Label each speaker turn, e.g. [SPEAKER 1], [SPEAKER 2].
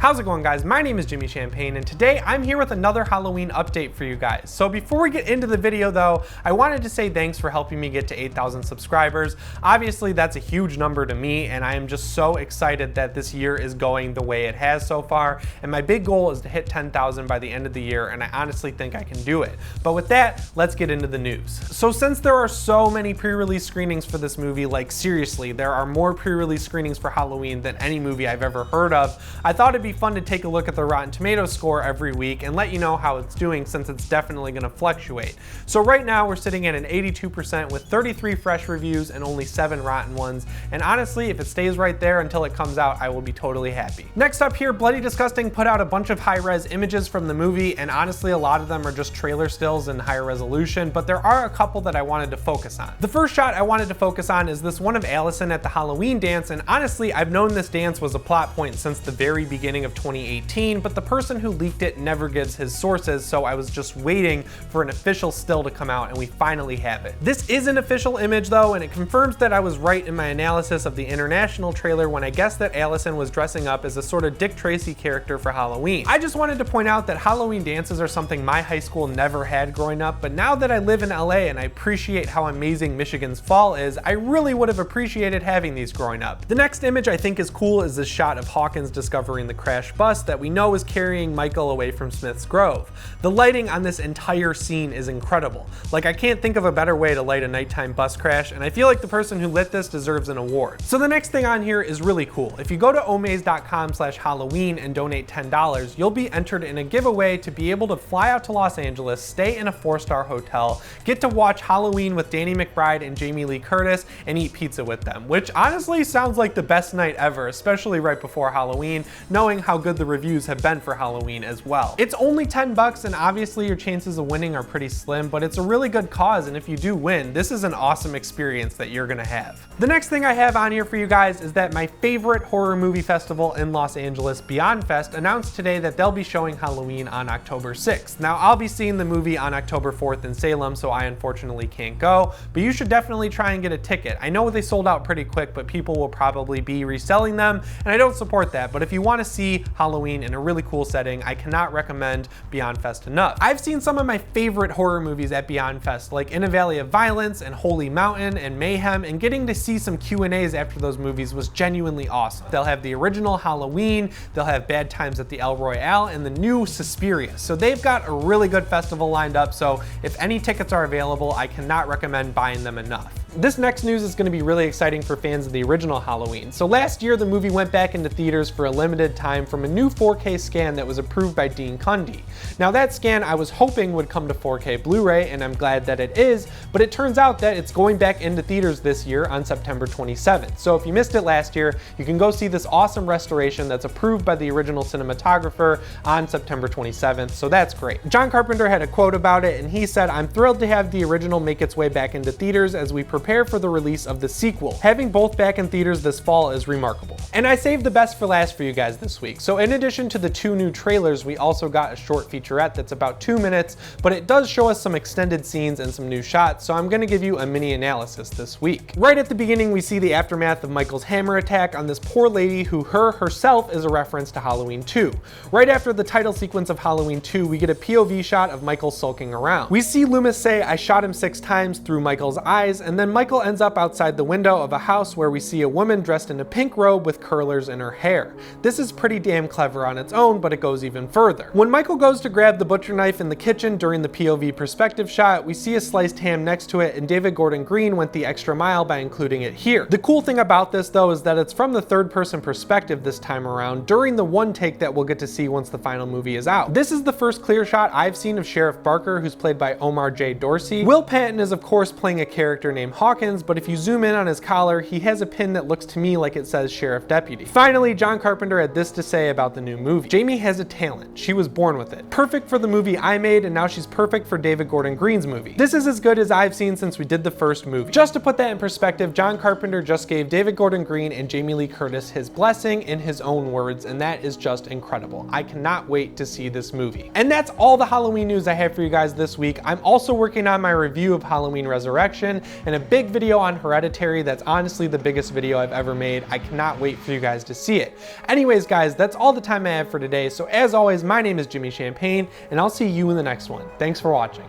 [SPEAKER 1] How's it going, guys? My name is Jimmy Champagne, and today I'm here with another Halloween update for you guys. So before we get into the video though, I wanted to say thanks for helping me get to 8,000 subscribers. Obviously that's a huge number to me, and I am just so excited that this year is going the way it has so far, and my big goal is to hit 10,000 by the end of the year, and I honestly think I can do it. But with that, let's get into the news. So since there are so many pre-release screenings for this movie, like seriously, there are more pre-release screenings for Halloween than any movie I've ever heard of, I thought it'd be fun to take a look at the Rotten Tomatoes score every week and let you know how it's doing, since it's definitely going to fluctuate. So right now we're sitting at an 82% with 33 fresh reviews and only 7 rotten ones, and honestly if it stays right there until it comes out, I will be totally happy. Next up here, Bloody Disgusting put out a bunch of high-res images from the movie, and honestly a lot of them are just trailer stills in higher resolution, but there are a couple that I wanted to focus on. The first shot I wanted to focus on is this one of Allison at the Halloween dance, and honestly I've known this dance was a plot point since the very beginning of 2018, but the person who leaked it never gives his sources, so I was just waiting for an official still to come out, and we finally have it. This is an official image though, and it confirms that I was right in my analysis of the international trailer when I guessed that Allison was dressing up as a sort of Dick Tracy character for Halloween. I just wanted to point out that Halloween dances are something my high school never had growing up, but now that I live in LA and I appreciate how amazing Michigan's fall is, I really would have appreciated having these growing up. The next image I think is cool is this shot of Hawkins discovering the crash bus that we know is carrying Michael away from Smith's Grove. The lighting on this entire scene is incredible. Like, I can't think of a better way to light a nighttime bus crash, and I feel like the person who lit this deserves an award. So the next thing on here is really cool. If you go to omaze.com/Halloween and donate $10, you'll be entered in a giveaway to be able to fly out to Los Angeles, stay in a 4-star hotel, get to watch Halloween with Danny McBride and Jamie Lee Curtis, and eat pizza with them, which honestly sounds like the best night ever, especially right before Halloween, knowing how good the reviews have been for Halloween as well. It's only $10, and obviously your chances of winning are pretty slim, but it's a really good cause, and if you do win, this is an awesome experience that you're gonna have. The next thing I have on here for you guys is that my favorite horror movie festival in Los Angeles, Beyond Fest, announced today that they'll be showing Halloween on October 6th. Now, I'll be seeing the movie on October 4th in Salem, so I unfortunately can't go, but you should definitely try and get a ticket. I know they sold out pretty quick, but people will probably be reselling them, and I don't support that, but if you want to see Halloween in a really cool setting, I cannot recommend Beyond Fest enough. I've seen some of my favorite horror movies at Beyond Fest, like In a Valley of Violence and Holy Mountain and Mayhem, and getting to see some Q&As after those movies was genuinely awesome. They'll have the original Halloween, they'll have Bad Times at the El Royale, and the new Suspiria. So they've got a really good festival lined up, so if any tickets are available, I cannot recommend buying them enough. This next news is going to be really exciting for fans of the original Halloween. So last year, the movie went back into theaters for a limited time from a new 4K scan that was approved by Dean Cundey. Now that scan I was hoping would come to 4K Blu-ray, and I'm glad that it is, but it turns out that it's going back into theaters this year on September 27th. So if you missed it last year, you can go see this awesome restoration that's approved by the original cinematographer on September 27th, so that's great. John Carpenter had a quote about it, and he said, "I'm thrilled to have the original make its way back into theaters as we prepare for the release of the sequel. Having both back in theaters this fall is remarkable." And I saved the best for last for you guys this week. So in addition to the 2 new trailers, we also got a short featurette that's about 2 minutes, but it does show us some extended scenes and some new shots, so I'm gonna give you a mini analysis this week. Right at the beginning, we see the aftermath of Michael's hammer attack on this poor lady who herself is a reference to Halloween 2. Right after the title sequence of Halloween 2, we get a POV shot of Michael sulking around. We see Loomis say, "I shot him 6 times" through Michael's eyes, and then Michael ends up outside the window of a house where we see a woman dressed in a pink robe with curlers in her hair. This is pretty damn clever on its own, but it goes even further. When Michael goes to grab the butcher knife in the kitchen during the POV perspective shot, we see a sliced ham next to it, and David Gordon Green went the extra mile by including it here. The cool thing about this though is that it's from the third-person perspective this time around during the one take that we'll get to see once the final movie is out. This is the first clear shot I've seen of Sheriff Barker, who's played by Omar J. Dorsey. Will Patton is of course playing a character named Hawkins, but if you zoom in on his collar, he has a pin that looks to me like it says Sheriff Deputy. Finally, John Carpenter had this to say about the new movie. "Jamie has a talent. She was born with it. Perfect for the movie I made, and now she's perfect for David Gordon Green's movie. This is as good as I've seen since we did the first movie." Just to put that in perspective, John Carpenter just gave David Gordon Green and Jamie Lee Curtis his blessing in his own words, and that is just incredible. I cannot wait to see this movie. And that's all the Halloween news I have for you guys this week. I'm also working on my review of Halloween Resurrection, and a big video on Hereditary. That's honestly the biggest video I've ever made. I cannot wait for you guys to see it. Anyways, guys, that's all the time I have for today. So as always, my name is Jimmy Champagne, and I'll see you in the next one. Thanks for watching.